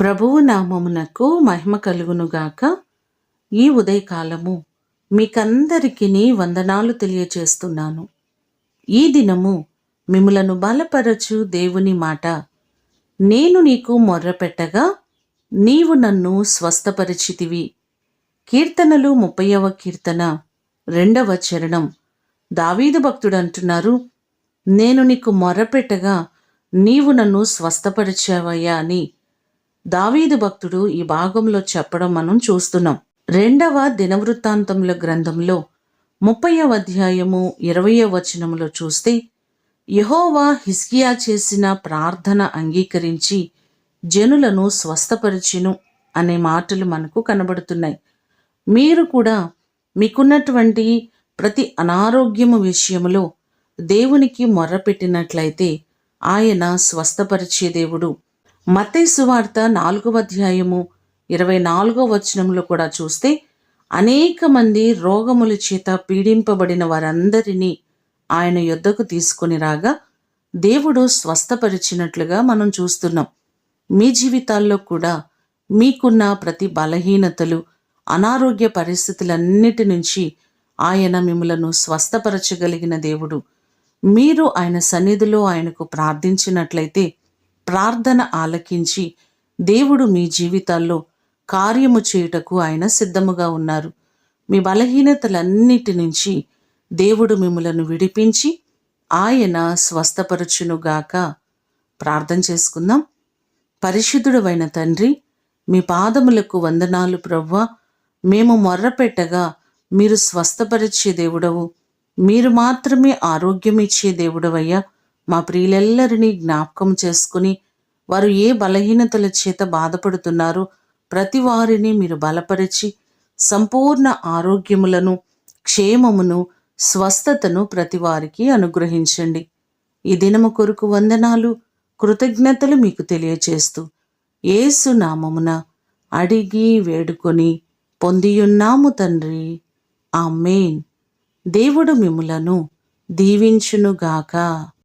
ప్రభువు నామమునకు మహిమ కలుగునుగాక. ఈ ఉదయకాలము మీకందరికీ వందనాలు తెలియచేస్తున్నాను. ఈ దినము మిమ్ములను బలపరచు దేవుని మాట, నేను నీకు మొర్రపెట్టగా నీవు నన్ను స్వస్థపరిచితివి. కీర్తనలు 30వ కీర్తన 2వ చరణం. దావీదు భక్తుడు అంటున్నారు, నేను నీకు మొర్రపెట్టగా నీవు నన్ను స్వస్థపరిచావయ్యా అని దావీదు భక్తుడు ఈ భాగంలో చెప్పడం మనం చూస్తున్నాం. 2వ దినవృత్తాంతముల గ్రంథంలో 30వ అధ్యాయము 20వ వచనంలో చూస్తే, యెహోవా హిజ్కియా చేసిన ప్రార్థన అంగీకరించి జనులను స్వస్థపరిచెను అనే మాటలు మనకు కనబడుతున్నాయి. మీరు కూడా మీకున్నటువంటి ప్రతి అనారోగ్యము విషయములో దేవునికి మొర్రపెట్టినట్లయితే ఆయన స్వస్థపరిచే దేవుడు. మత్తయి సువార్త 4వ అధ్యాయము 24వ వచనంలో కూడా చూస్తే, అనేక మంది రోగముల చేత పీడింపబడిన వారందరినీ ఆయన యొద్దకు తీసుకొని రాగా దేవుడు స్వస్థపరిచినట్లుగా మనం చూస్తున్నాం. మీ జీవితాల్లో కూడా మీకున్న ప్రతి బలహీనతలు, అనారోగ్య పరిస్థితులన్నిటి నుంచి ఆయన మిమ్మలను స్వస్థపరచగలిగిన దేవుడు. మీరు ఆయన సన్నిధిలో ఆయనకు ప్రార్థించినట్లయితే ప్రార్థన ఆలకించి దేవుడు మీ జీవితాల్లో కార్యము చేయుటకు ఆయన సిద్ధముగా ఉన్నారు. మీ బలహీనతలన్నిటి నుంచి దేవుడు మిమ్మలను విడిపించి ఆయన స్వస్థపరచునుగాక. ప్రార్థన చేసుకుందాం. పరిశుద్ధుడవైన తండ్రి, మీ పాదములకు వందనాలు ప్రభువా. మేము మొర్రపెట్టగా మీరు స్వస్థపరిచే దేవుడవు. మీరు మాత్రమే ఆరోగ్యం ఇచ్చే దేవుడవయ్యా. మా ప్రియులెల్లరినీ జ్ఞాపకం చేసుకుని వారు ఏ బలహీనతల చేత బాధపడుతున్నారో ప్రతి వారిని మీరు బలపరిచి సంపూర్ణ ఆరోగ్యములను, క్షేమమును, స్వస్థతను ప్రతి వారికి అనుగ్రహించండి. ఈ దినము కొరకు వందనాలు, కృతజ్ఞతలు మీకు తెలియచేస్తూ యేసు నామమున అడిగి వేడుకొని పొందియున్నాము తండ్రి, ఆమేన్. దేవుడు మిమ్ములను దీవించునుగాక.